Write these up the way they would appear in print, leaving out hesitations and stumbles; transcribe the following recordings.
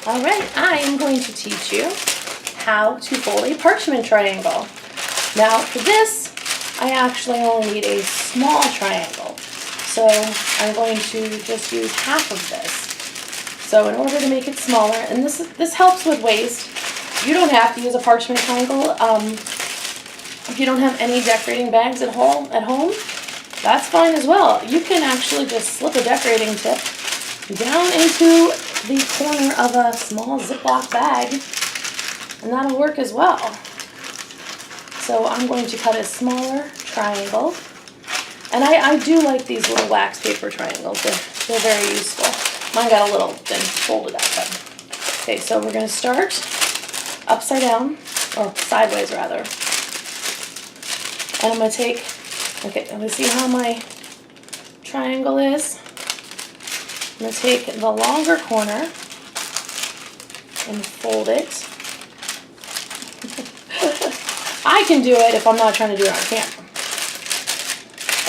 All right, I am going to teach you how to fold a parchment triangle. Now for this, I actually only need a small triangle. So I'm going to just use half of this. So in order to make it smaller, and this helps with waste, you don't have to use a parchment triangle. If you don't have any decorating bags at home, that's fine as well. You can actually just slip a decorating tip down into the corner of a small Ziploc bag, and that'll work as well. So I'm going to cut a smaller triangle, and I do like these little wax paper triangles. They're very useful. Mine got a little thin folded out them. Okay, so we're going to start upside down, or sideways rather. And I'm going to take, okay, I'm going to see how my triangle is. I'm going to take the longer corner and fold it. I can do it if I'm not trying to do it on camera.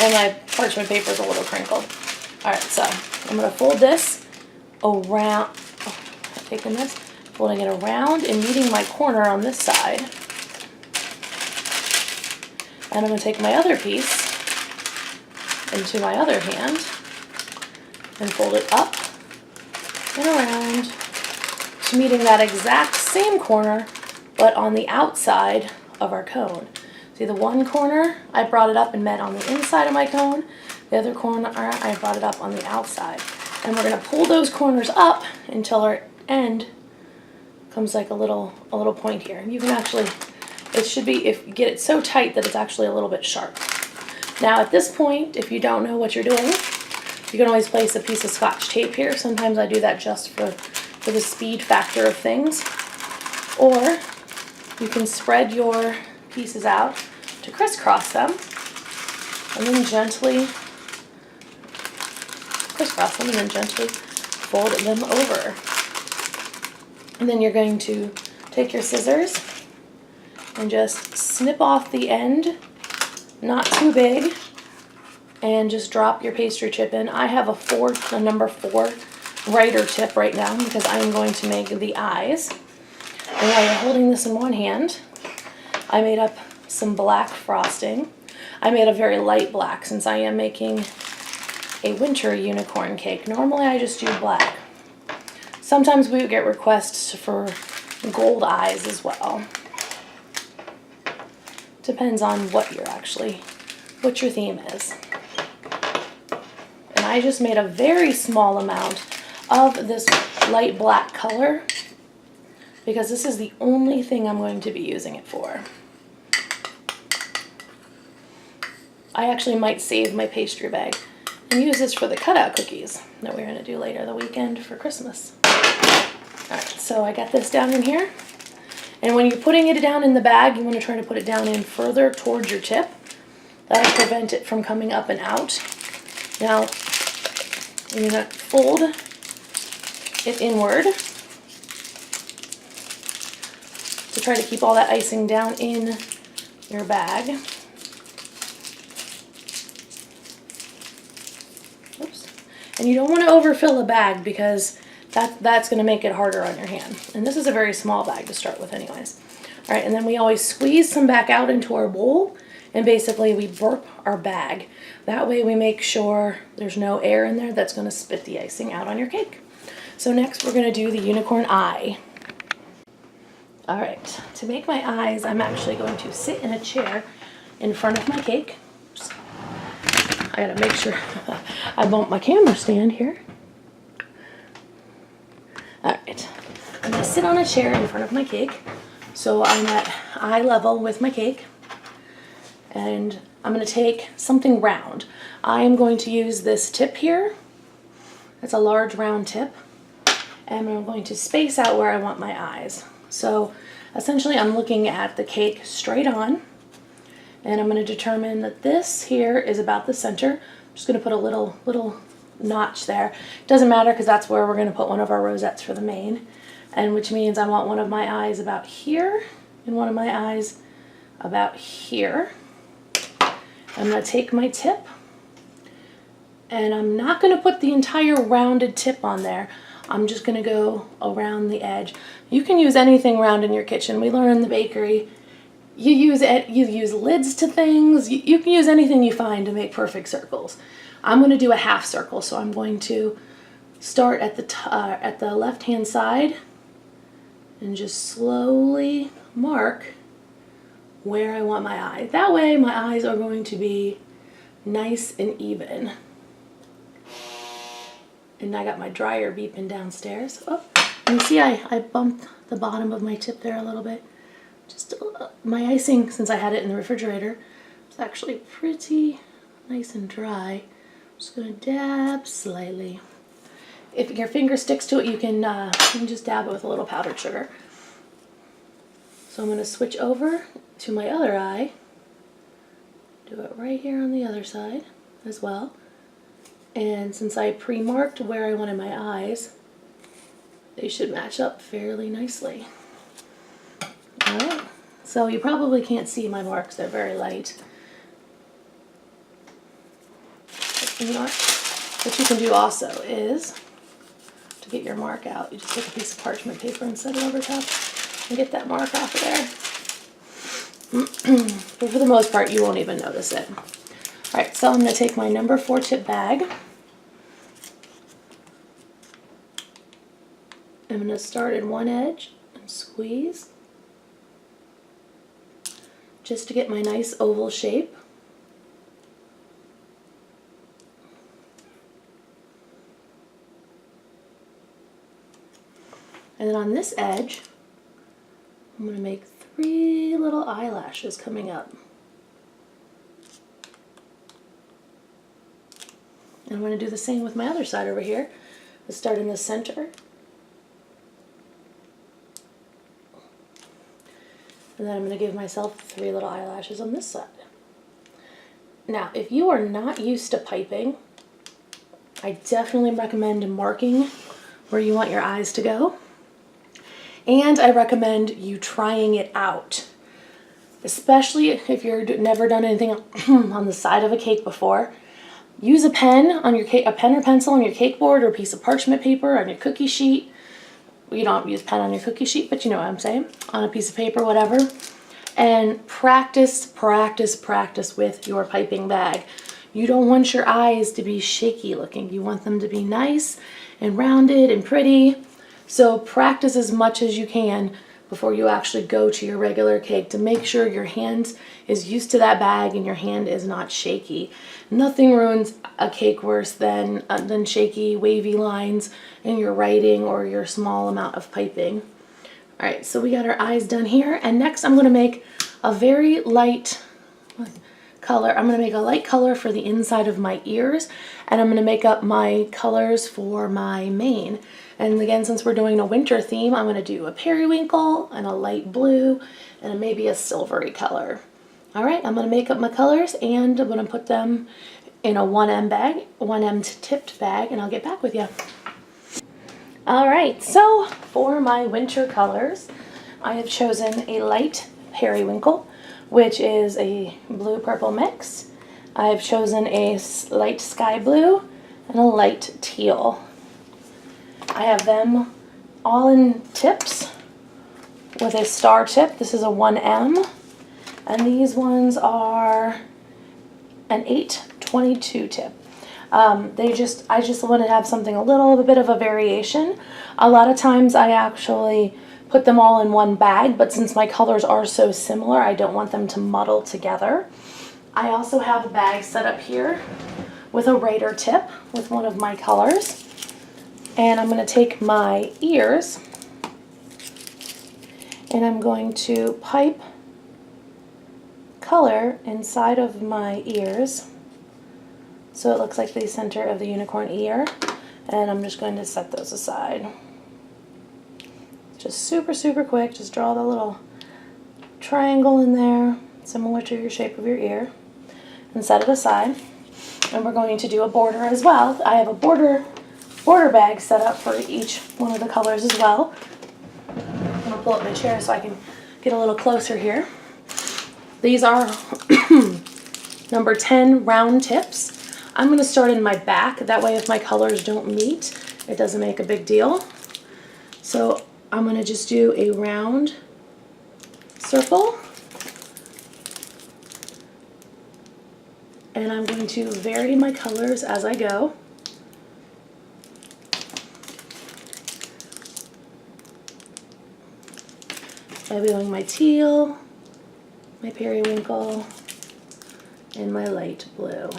And my parchment paper is a little crinkled. Alright, so I'm going to fold this around, taking this, folding it around and meeting my corner on this side. And I'm going to take my other piece into my other hand and fold it up and around to meeting that exact same corner, but on the outside of our cone. See, the one corner, I brought it up and met on the inside of my cone. The other corner, I brought it up on the outside. And we're going to pull those corners up until our end comes like a little point here. And you can actually, it should be, if you get it so tight that it's actually a little bit sharp. Now at this point, if you don't know what you're doing, you can always place a piece of Scotch tape here. Sometimes I do that just for the speed factor of things. Or you can spread your pieces out to crisscross them and then gently crisscross them and then gently fold them over. And then you're going to take your scissors and just snip off the end, not too big, and just drop your pastry chip in. I have a number 4 writer tip right now because I'm going to make the eyes. And while you're holding this in one hand, I made up some black frosting. I made a very light black since I am making a winter unicorn cake. Normally I just do black. Sometimes we get requests for gold eyes as well. Depends on what your theme is. And I just made a very small amount of this light black color because this is the only thing I'm going to be using it for. I actually might save my pastry bag and use this for the cutout cookies that we're going to do later the weekend for Christmas. Alright, so I got this down in here. And when you're putting it down in the bag, you want to try to put it down in further towards your tip. That'll prevent it from coming up and out. Now, you're going to fold it inward to try to keep all that icing down in your bag. Oops. And you don't want to overfill a bag because that's going to make it harder on your hand. And this is a very small bag to start with anyways. All right, and then we always squeeze some back out into our bowl, and basically we burp our bag. That way we make sure there's no air in there that's going to spit the icing out on your cake. So next we're going to do the unicorn eye. All right, to make my eyes, I'm actually going to sit in a chair in front of my cake. Oops. I gotta make sure I bump my camera stand here. Alright, I'm going to sit on a chair in front of my cake, so I'm at eye level with my cake, and I'm going to take something round. I am going to use this tip here. It's a large round tip, and I'm going to space out where I want my eyes. So essentially I'm looking at the cake straight on, and I'm going to determine that this here is about the center. I'm just going to put a little notch there. Doesn't matter because that's where we're going to put one of our rosettes for the main, and which means I want one of my eyes about here and one of my eyes about here. I'm going to take my tip, and I'm not going to put the entire rounded tip on there. I'm just gonna go around the edge. You can use anything round in your kitchen. We learn in the bakery, you use lids to things. You can use anything you find to make perfect circles. I'm gonna do a half circle, so I'm going to start at the left-hand side and just slowly mark where I want my eye. That way my eyes are going to be nice and even. And I got my dryer beeping downstairs. Oh, and you see I bumped the bottom of my tip there a little bit. Just my icing, since I had it in the refrigerator, it's actually pretty nice and dry. I'm just gonna dab slightly. If your finger sticks to it, you can just dab it with a little powdered sugar. So I'm gonna switch over to my other eye. Do it right here on the other side as well. And since I pre-marked where I wanted my eyes, they should match up fairly nicely. Alright, so you probably can't see my marks, they're very light. But you know what you can do also is, to get your mark out, you just take a piece of parchment paper and set it over top and get that mark off of there. But for the most part, you won't even notice it. Alright, so I'm going to take my number 4 tip bag. I'm going to start in one edge and squeeze just to get my nice oval shape. And then on this edge, I'm going to make 3 little eyelashes coming up. And I'm going to do the same with my other side over here. Let's start in the center. And then I'm going to give myself 3 little eyelashes on this side. Now, if you are not used to piping, I definitely recommend marking where you want your eyes to go. And I recommend you trying it out. Especially if you've never done anything on the side of a cake before. Use a pen on your cake, a pen or pencil on your cake board, or a piece of parchment paper on your cookie sheet. You don't use pen on your cookie sheet, but you know what I'm saying. On a piece of paper, whatever. And practice, practice, practice with your piping bag. You don't want your eyes to be shaky looking. You want them to be nice and rounded and pretty. So practice as much as you can before you actually go to your regular cake to make sure your hand is used to that bag and your hand is not shaky. Nothing ruins a cake worse than shaky, wavy lines in your writing or your small amount of piping. All right, so we got our eyes done here, and next I'm going to make a very light color. I'm going to make a light color for the inside of my ears, and I'm going to make up my colors for my mane. And again, since we're doing a winter theme, I'm going to do a periwinkle and a light blue and maybe a silvery color. All right, I'm going to make up my colors, and I'm going to put them in a 1M bag, 1M tipped bag, and I'll get back with you. All right, so for my winter colors, I have chosen a light periwinkle, which is a blue-purple mix. I have chosen a light sky blue and a light teal. I have them all in tips with a star tip. This is a 1M, and these ones are an 822 tip. I just want to have something a little bit of a variation. A lot of times I actually put them all in one bag, but since my colors are so similar, I don't want them to muddle together. I also have a bag set up here with a writer tip with one of my colors. And I'm going to take my ears and I'm going to pipe color inside of my ears so it looks like the center of the unicorn ear, and I'm just going to set those aside. Just super, super quick. Just draw the little triangle in there similar to your shape of your ear and set it aside. And we're going to do a border as well. I have a border bag set up for each one of the colors as well. I'm going to pull up my chair so I can get a little closer here. These are number 10 round tips. I'm going to start in my back. That way if my colors don't meet, it doesn't make a big deal. So I'm going to just do a round circle, and I'm going to vary my colors as I go. I'll be doing my teal, my periwinkle, and my light blue.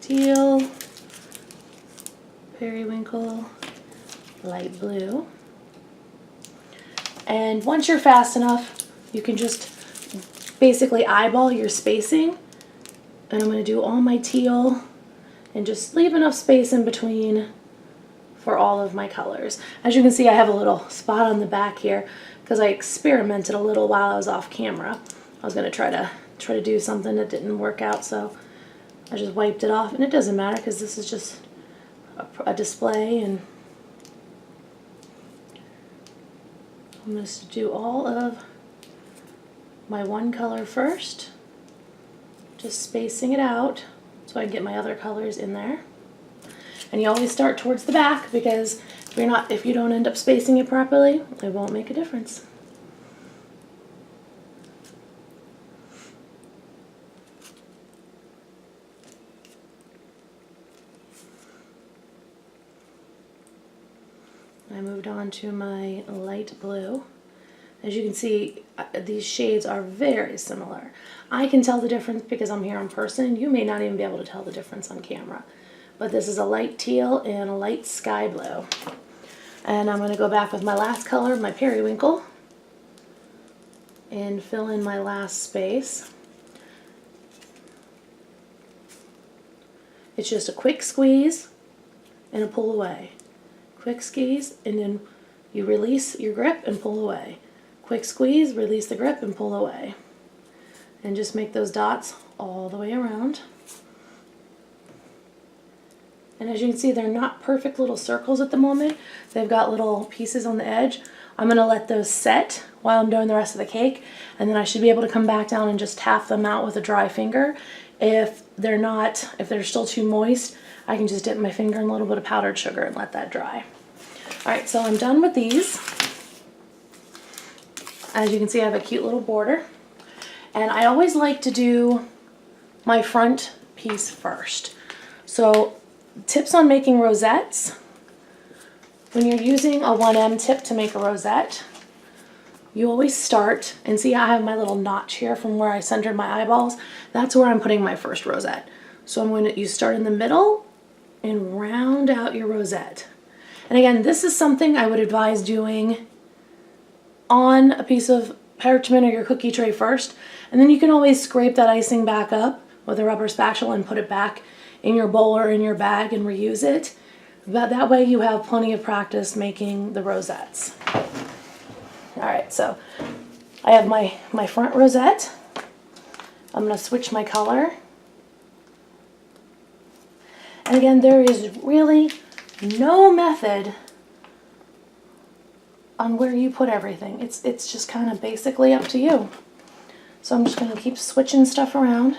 Teal, periwinkle, light blue. And once you're fast enough, you can just basically eyeball your spacing. And I'm going to do all my teal and just leave enough space in between for all of my colors. As you can see, I have a little spot on the back here because I experimented a little while I was off camera. I was going to try to do something that didn't work out, so I just wiped it off, and it doesn't matter because this is just a display. And I'm going to do all of my one color first, just spacing it out so I can get my other colors in there. And you always start towards the back because if you don't end up spacing it properly, it won't make a difference. I moved on to my light blue. As you can see, these shades are very similar. I can tell the difference because I'm here in person. You may not even be able to tell the difference on camera. But this is a light teal and a light sky blue. And I'm going to go back with my last color, my periwinkle, and fill in my last space. It's just a quick squeeze and a pull away. Quick squeeze, and then you release your grip and pull away. Quick squeeze, release the grip and pull away. And just make those dots all the way around. And as you can see, they're not perfect little circles at the moment. They've got little pieces on the edge. I'm going to let those set while I'm doing the rest of the cake, and then I should be able to come back down and just tap them out with a dry finger. If they're still too moist, I can just dip my finger in a little bit of powdered sugar and let that dry. All right, so I'm done with these. As you can see, I have a cute little border. And I always like to do my front piece first. So tips on making rosettes. When you're using a 1M tip to make a rosette, you always start, and see I have my little notch here from where I centered my eyeballs. That's where I'm putting my first rosette. So you start in the middle and round out your rosette. And again, this is something I would advise doing on a piece of parchment or your cookie tray first, and then you can always scrape that icing back up with a rubber spatula and put it back in your bowl or in your bag and reuse it. But that way you have plenty of practice making the rosettes. All right, so I have my front rosette. I'm going to switch my color. And again, there is really no method on where you put everything. It's just kind of basically up to you. So I'm just going to keep switching stuff around.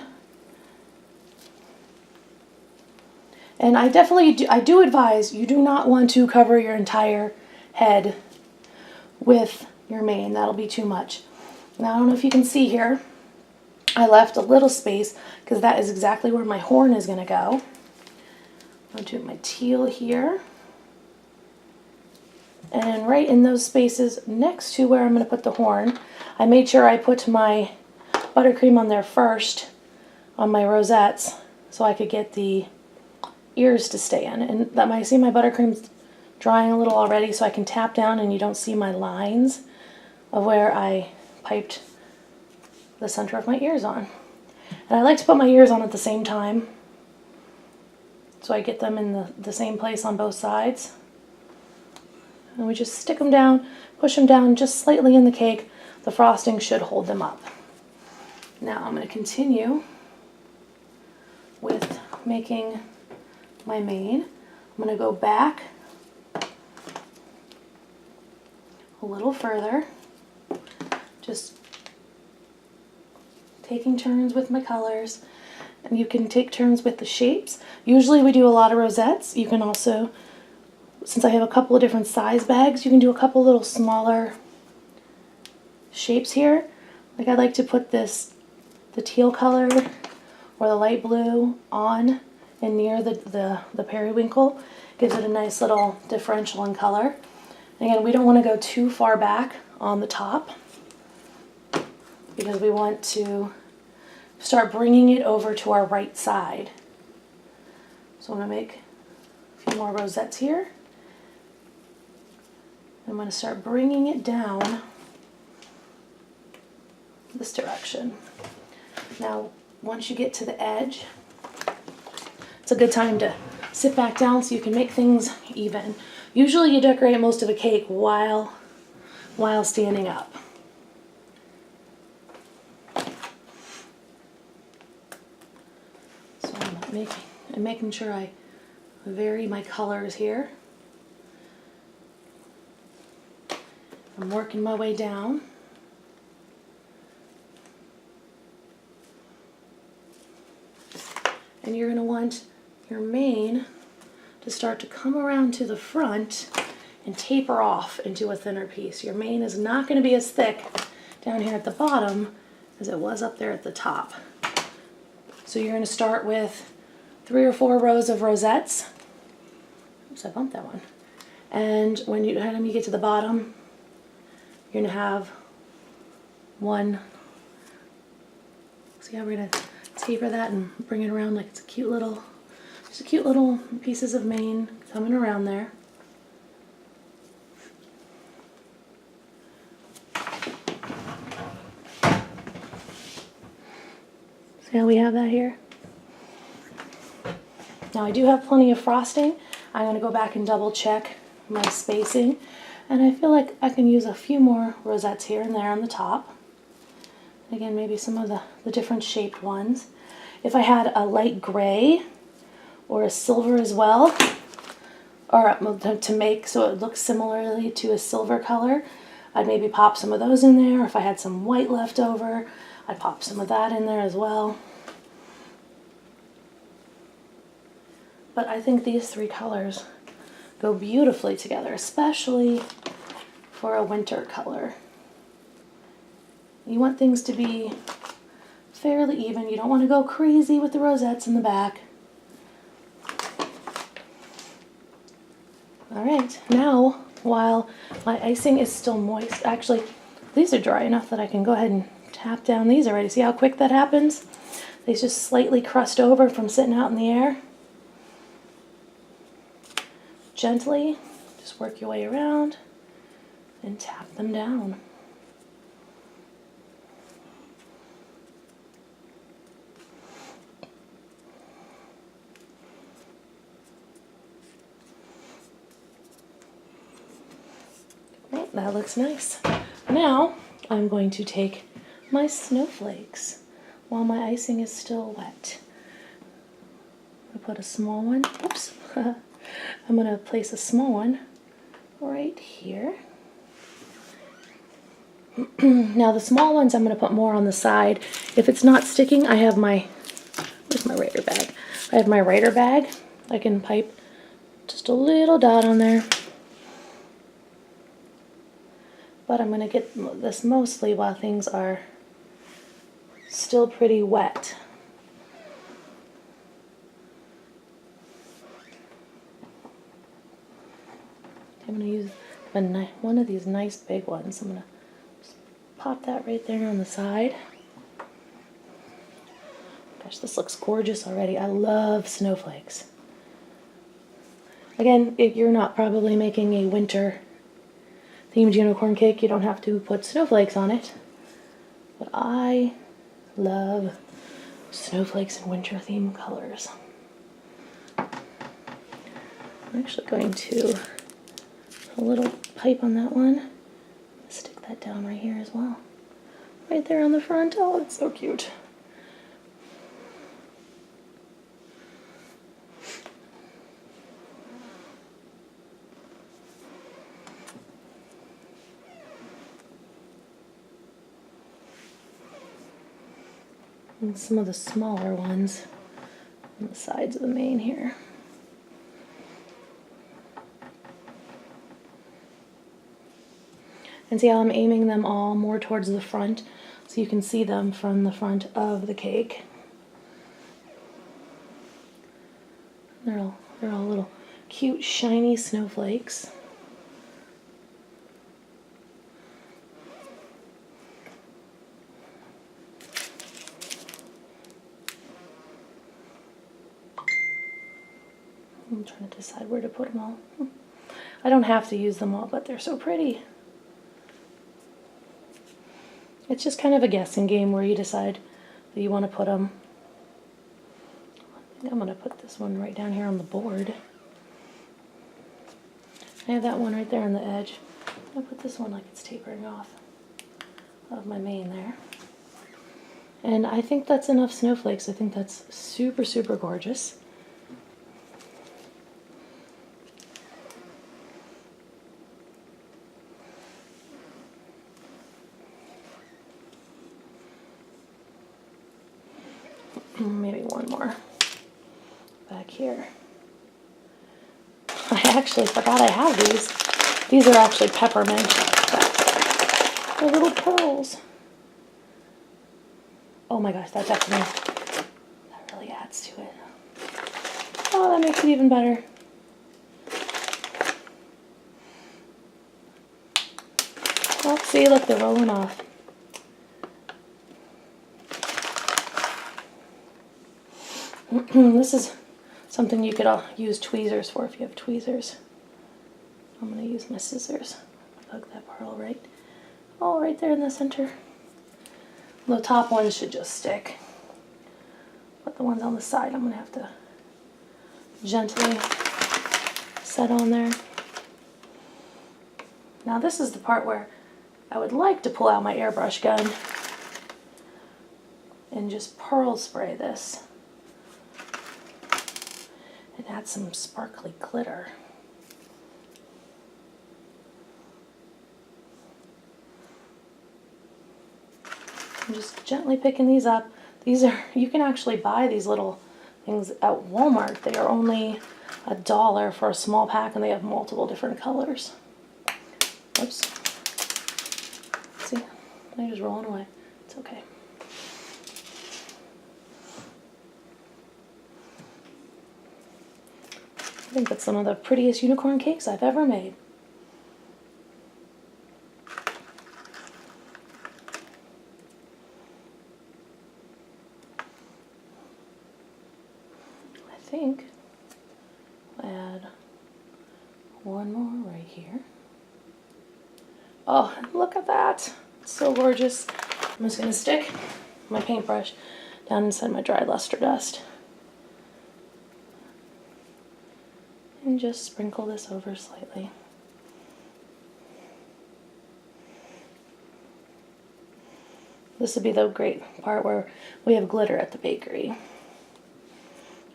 And I do advise you do not want to cover your entire head with your mane. That'll be too much. Now I don't know if you can see here, I left a little space because that is exactly where my horn is going to go. I'll do my teal here. And right in those spaces next to where I'm going to put the horn, I made sure I put my buttercream on there first on my rosettes so I could get the ears to stay in. And I see my buttercream's drying a little already, so I can tap down and you don't see my lines of where I piped the center of my ears on. And I like to put my ears on at the same time so I get them in the same place on both sides. And we just stick them down, push them down just slightly in the cake. The frosting should hold them up. Now I'm going to continue with making my mane. I'm going to go back a little further, just taking turns with my colors. and you can take turns with the shapes. Usually we do a lot of rosettes. You can also, since I have a couple of different size bags, you can do a couple little smaller shapes here. Like I like to put this, the teal color or the light blue on and near the periwinkle. Gives it a nice little differential in color. And again, we don't want to go too far back on the top because we want to start bringing it over to our right side. So I'm going to make a few more rosettes here. I'm going to start bringing it down this direction. Now, once you get to the edge, it's a good time to sit back down so you can make things even. Usually you decorate most of a cake while standing up. So I'm making sure I vary my colors here. I'm working my way down. And you're going to want your mane to start to come around to the front and taper off into a thinner piece. Your mane is not going to be as thick down here at the bottom as it was up there at the top. So you're going to start with 3 or 4 rows of rosettes. Oops, I bumped that one. And when you get to the bottom, you're going to have one. See how we're going to taper that and bring it around like it's a cute little, just a cute little pieces of mane coming around there. See how we have that here? Now I do have plenty of frosting. I'm going to go back and double check my spacing, and I feel like I can use a few more rosettes here and there on the top. Again, maybe some of the different shaped ones. If I had a light gray or a silver as well, or to make so it looks similarly to a silver color, I'd maybe pop some of those in there. If I had some white left over, I'd pop some of that in there as well. But I think these 3 colors go beautifully together, especially for a winter color. You want things to be fairly even. You don't want to go crazy with the rosettes in the back. All right, now while my icing is still moist, actually these are dry enough that I can go ahead and tap down these already. See how quick that happens? They just slightly crust over from sitting out in the air. Gently, just work your way around and tap them down. Right, that looks nice. Now I'm going to take my snowflakes while my icing is still wet. I put a small one. Oops. I'm going to place a small one right here. Now the small ones I'm going to put more on the side. If it's not sticking, I have my, where's my writer bag? I have my writer bag. I can pipe just a little dot on there. But I'm going to get this mostly while things are still pretty wet. I'm going to use one of these nice big ones. I'm going to just pop that right there on the side. Gosh, this looks gorgeous already. I love snowflakes. Again, if you're not probably making a winter themed unicorn cake, you don't have to put snowflakes on it. But I love snowflakes in winter theme colors. I'm actually going to put a little pipe on that one. Stick that down right here as well. Right there on the front. Oh, it's so cute. and some of the smaller ones on the sides of the mane here. And see how I'm aiming them all more towards the front so you can see them from the front of the cake. They're all little cute shiny snowflakes. I'm trying to decide where to put them all. I don't have to use them all, but they're so pretty. It's just kind of a guessing game where you decide that you want to put them. I think I'm going to put this one right down here on the board. I have that one right there on the edge. I'll put this one like it's tapering off of my mane there. And I think that's enough snowflakes. I think that's super, super gorgeous. Maybe one more back here. I actually forgot I have these. These are actually peppermint. They're little pearls. Oh my gosh, that really adds to it. Oh, that makes it even better. Oh, see, look, they're rolling off. This is something you could use tweezers for if you have tweezers. I'm going to use my scissors. Plug that pearl right there in the center. The top ones should just stick. But the ones on the side I'm going to have to gently set on there. Now this is the part where I would like to pull out my airbrush gun and just pearl spray this. And add some sparkly glitter. I'm just gently picking these up. These are, you can actually buy these little things at Walmart. They are only $1 for a small pack and they have multiple different colors. Oops. See, they're just rolling away. It's okay. I think that's some of the prettiest unicorn cakes I've ever made. I think I'll add one more right here. Oh, look at that. It's so gorgeous. I'm just going to stick my paintbrush down inside my dry luster dust. And just sprinkle this over slightly. This would be the great part where we have glitter at the bakery.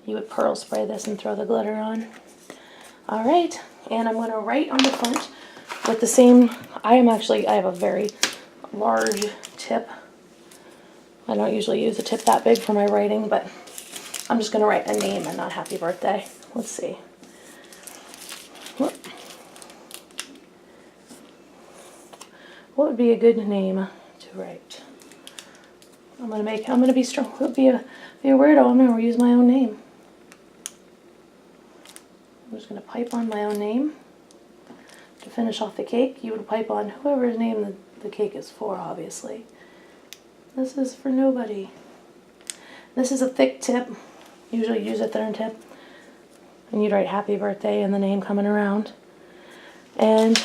You would pearl spray this and throw the glitter on. Alright, and I'm going to write on the front with the same, I have a very large tip. I don't usually use a tip that big for my writing, but I'm just going to write a name and not happy birthday. Let's see. What would be a good name to write? I'm gonna be strong. Be a weirdo. I'm gonna use my own name. I'm just gonna pipe on my own name to finish off the cake. You would pipe on whoever's name the cake is for, obviously. This is for nobody. This is a thick tip. Usually use a thin tip. And you'd write happy birthday and the name coming around. And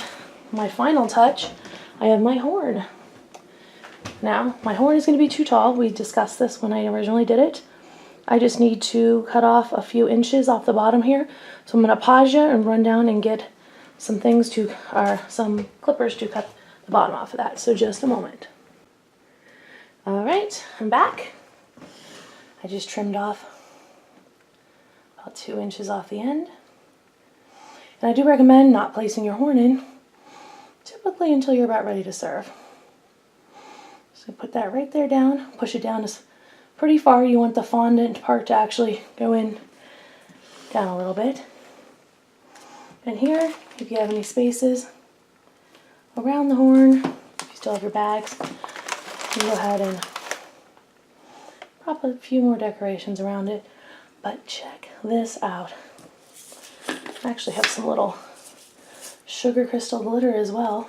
my final touch, I have my horn. Now, my horn is going to be too tall. We discussed this when I originally did it. I just need to cut off a few inches off the bottom here. So I'm going to pause you and run down and get some clippers to cut the bottom off of that. So just a moment. All right, I'm back. I just trimmed off about 2 inches off the end. And I do recommend not placing your horn in typically until you're about ready to serve. So put that right there down, push it down as pretty far. You want the fondant part to actually go in down a little bit. And here, if you have any spaces around the horn, if you still have your bags, you can go ahead and prop a few more decorations around it. But check this out. I actually have some little sugar crystal glitter as well.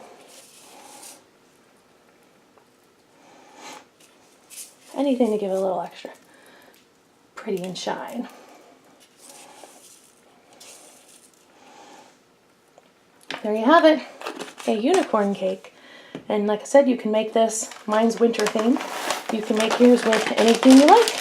Anything to give it a little extra pretty and shine. There you have it, a unicorn cake. And like I said, you can make this, mine's winter theme. You can make yours with anything you like.